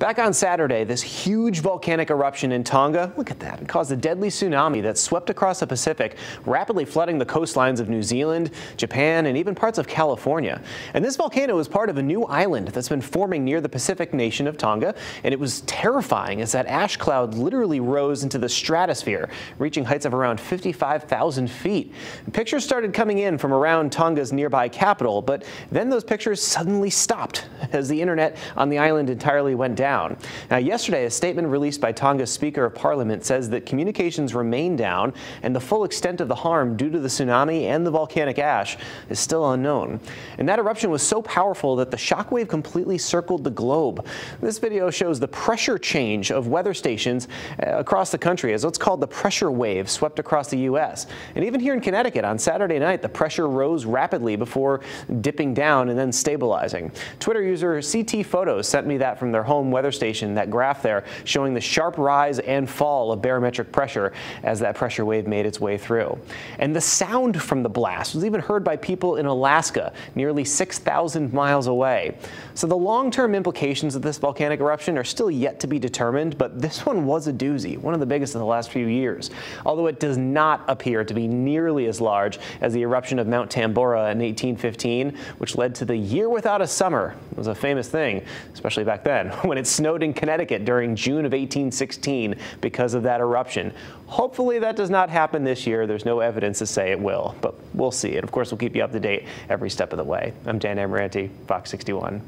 Back on Saturday, this huge volcanic eruption in Tonga, look at that, it caused a deadly tsunami that swept across the Pacific, rapidly flooding the coastlines of New Zealand, Japan, and even parts of California. And this volcano is part of a new island that's been forming near the Pacific nation of Tonga, and it was terrifying as that ash cloud literally rose into the stratosphere, reaching heights of around 55,000 feet. Pictures started coming in from around Tonga's nearby capital, but then those pictures suddenly stopped as the internet on the island entirely went down. Now, yesterday, a statement released by Tonga's Speaker of Parliament says that communications remain down and the full extent of the harm due to the tsunami and the volcanic ash is still unknown. And that eruption was so powerful that the shockwave completely circled the globe. This video shows the pressure change of weather stations across the country as what's called the pressure wave swept across the U.S. And even here in Connecticut on Saturday night, the pressure rose rapidly before dipping down and then stabilizing. Twitter user CT Photos sent me that from their home weather station, that graph there showing the sharp rise and fall of barometric pressure as that pressure wave made its way through. And the sound from the blast was even heard by people in Alaska, nearly 6,000 miles away. So the long-term implications of this volcanic eruption are still yet to be determined, but this one was a doozy, one of the biggest in the last few years, although it does not appear to be nearly as large as the eruption of Mount Tambora in 1815, which led to the year without a summer. It was a famous thing, especially back then, when it snowed in Connecticut during June of 1816 because of that eruption. Hopefully that does not happen this year. There's no evidence to say it will, but we'll see. And of course, we'll keep you up to date every step of the way. I'm Dan Amaranti, Fox 61.